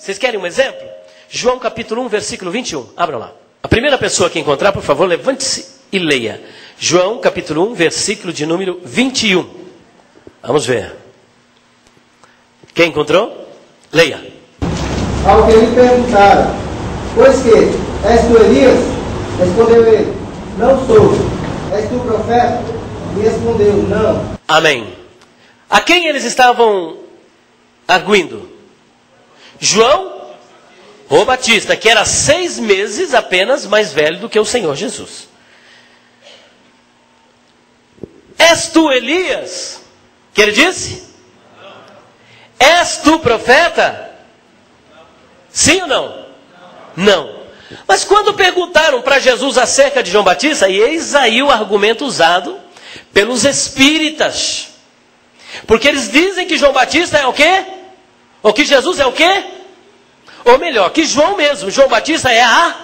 Vocês querem um exemplo? João capítulo 1, versículo 21. Abram lá. A primeira pessoa que encontrar, por favor, levante-se e leia. João capítulo 1, versículo de número 21. Vamos ver. Quem encontrou? Leia. Ao que lhe perguntaram, pois que, és tu Elias? Respondeu ele, não sou. És tu profeta? E respondeu, não. Amém. A quem eles estavam arguindo? João, o Batista, que era 6 meses apenas mais velho do que o Senhor Jesus. És tu Elias? Que ele disse? És tu profeta? Sim ou não? Não. Mas quando perguntaram para Jesus acerca de João Batista, e eis aí o argumento usado pelos espíritas. Porque eles dizem que João Batista é o quê? Ou que Jesus é o quê? Ou melhor, que João mesmo, João Batista é a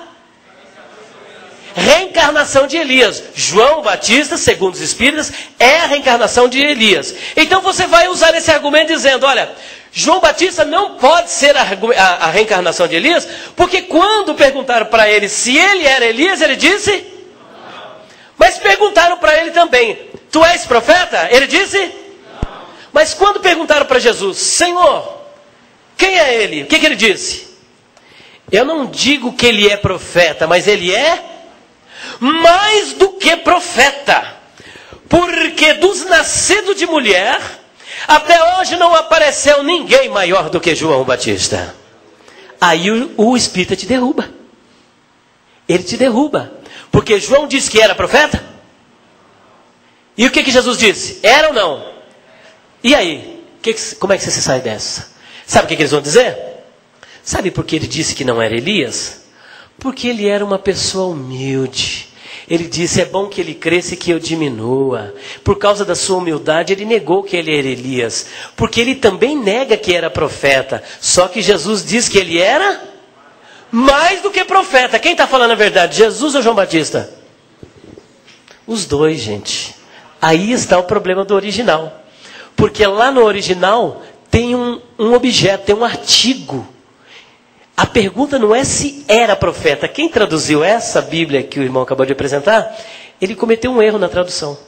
reencarnação de Elias. João Batista, segundo os espíritas, é a reencarnação de Elias. Então você vai usar esse argumento dizendo, olha, João Batista não pode ser a reencarnação de Elias, porque quando perguntaram para ele se ele era Elias, ele disse? Não. Mas perguntaram para ele também, tu és profeta? Ele disse? Não. Mas quando perguntaram para Jesus, Senhor, quem é ele? O que ele disse? Eu não digo que ele é profeta, mas ele é mais do que profeta. Porque dos nascidos de mulher, até hoje não apareceu ninguém maior do que João Batista. Aí o Espírito te derruba. Ele te derruba. Porque João disse que era profeta. E o que Jesus disse? Era ou não? E aí? Como é que você se sai dessa? Sabe o que eles vão dizer? Sabe por que ele disse que não era Elias? Porque ele era uma pessoa humilde. Ele disse, é bom que ele cresça e que eu diminua. Por causa da sua humildade, ele negou que ele era Elias. Porque ele também nega que era profeta. Só que Jesus diz que ele era mais do que profeta. Quem está falando a verdade? Jesus ou João Batista? Os dois, gente. Aí está o problema do original. Porque lá no original tem um objeto, tem um artigo. A pergunta não é se era profeta. Quem traduziu essa Bíblia que o irmão acabou de apresentar, ele cometeu um erro na tradução.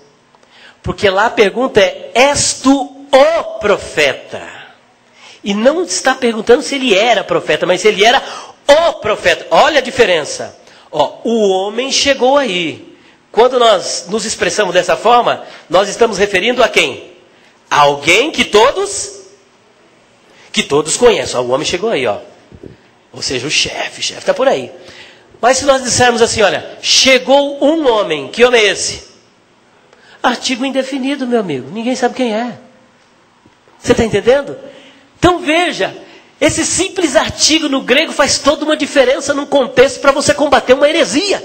Porque lá a pergunta é, és tu o profeta? E não está perguntando se ele era profeta, mas se ele era o profeta. Olha a diferença. O homem chegou aí. Quando nós nos expressamos dessa forma, nós estamos referindo a quem? A alguém que todos conhecem. O homem chegou aí, Ou seja, o chefe está por aí. Mas se nós dissermos assim, olha, chegou um homem, que homem é esse? Artigo indefinido, meu amigo, ninguém sabe quem é. Você está entendendo? Então veja, esse simples artigo no grego faz toda uma diferença num contexto para você combater uma heresia.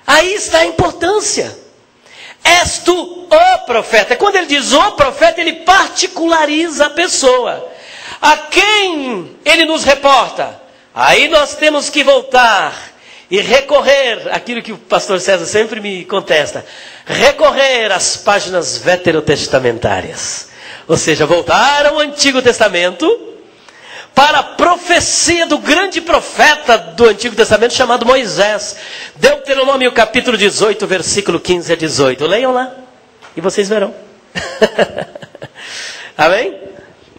Aí está a importância. És tu o profeta. Quando ele diz o profeta, ele particulariza a pessoa. A quem ele nos reporta? Aí nós temos que voltar e recorrer, aquilo que o pastor César sempre me contesta, recorrer às páginas veterotestamentárias. Ou seja, voltar ao Antigo Testamento para a profecia do grande profeta do Antigo Testamento chamado Moisés. Deuteronômio capítulo 18, versículo 15 a 18. Leiam lá e vocês verão. Amém?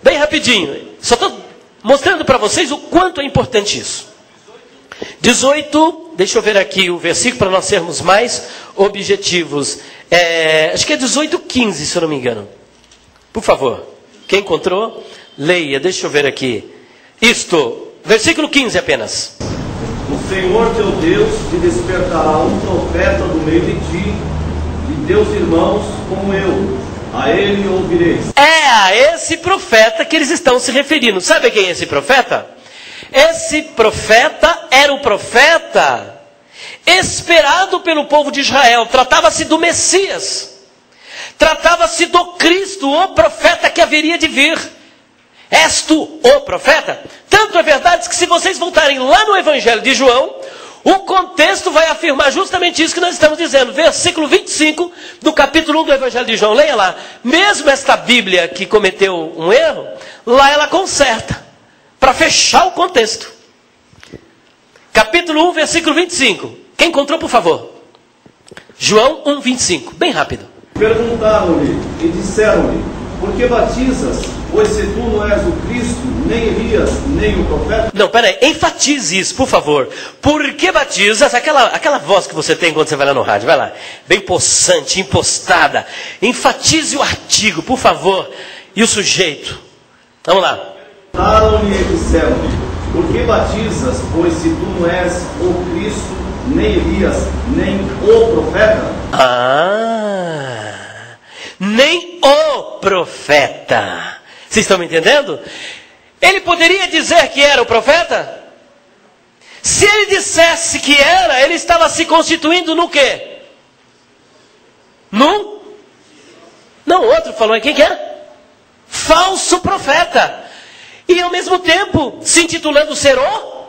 Bem rapidinho, só estou mostrando para vocês o quanto é importante isso. 18, deixa eu ver aqui o versículo para nós sermos mais objetivos. Acho que é 18:15, se eu não me engano. Por favor, quem encontrou, leia, deixa eu ver aqui. Versículo 15 apenas. O Senhor teu Deus te despertará um profeta do meio de ti, e teus irmãos como eu. A ele ouvireis. É a esse profeta que eles estão se referindo. Sabe quem é esse profeta? Esse profeta era o profeta esperado pelo povo de Israel. Tratava-se do Messias. Tratava-se do Cristo, o profeta que haveria de vir. És tu o profeta? Tanto é verdade que se vocês voltarem lá no Evangelho de João, o contexto vai afirmar justamente isso que nós estamos dizendo. Versículo 25 do capítulo 1 do Evangelho de João. Leia lá. Mesmo esta Bíblia que cometeu um erro, lá ela conserta. para fechar o contexto. Capítulo 1, versículo 25. Quem encontrou, por favor? João 1, 25. Bem rápido. Perguntaram-lhe e disseram-lhe: por que batizas? Pois se tu não és o Cristo, nem Elias, nem o profeta. Não, peraí, enfatize isso, por favor. Por que batizas? Aquela voz que você tem quando você vai lá no rádio, vai lá. Bem possante, impostada. Enfatize o artigo, por favor. E o sujeito. Vamos lá. Perguntaram-lhe e disseram-lhe: por que batizas? Pois se tu não és o Cristo, nem Elias, nem o profeta. Nem o profeta. Vocês estão me entendendo? Ele poderia dizer que era o profeta? Se ele dissesse que era, ele estava se constituindo no quê? Não, outro falou, quem que é? Falso profeta. E ao mesmo tempo, se intitulando ser o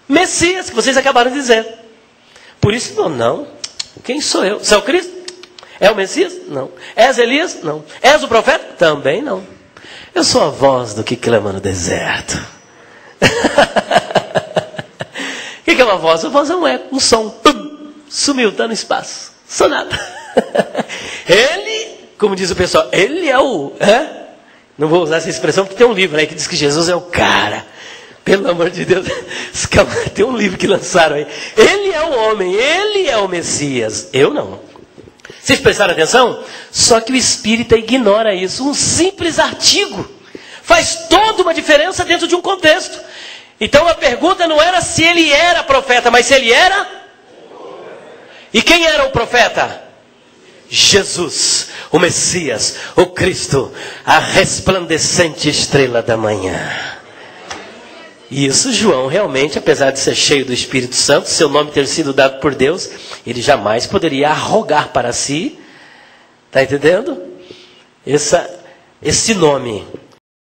Messias, que vocês acabaram de dizer. Por isso, não. Quem sou eu? Você é o Cristo? É o Messias? Não. És Elias? Não. És o profeta? Também não. Eu sou a voz do que clama no deserto. O que é uma voz? A voz é um eco, um som. Pum, sumiu, está no espaço. Sou nada. Ele, como diz o pessoal, ele é o... Não vou usar essa expressão porque tem um livro aí que diz que Jesus é o cara. Pelo amor de Deus. Tem um livro que lançaram aí. Ele é o homem, ele é o Messias. Eu não. Vocês prestaram atenção? Só que o espírita ignora isso. Um simples artigo faz toda uma diferença dentro de um contexto. Então a pergunta não era se ele era profeta, mas se ele era... E quem era o profeta? Jesus, o Messias, o Cristo, a resplandecente estrela da manhã. E isso João realmente, apesar de ser cheio do Espírito Santo, seu nome ter sido dado por Deus, ele jamais poderia arrogar para si, está entendendo? Esse nome.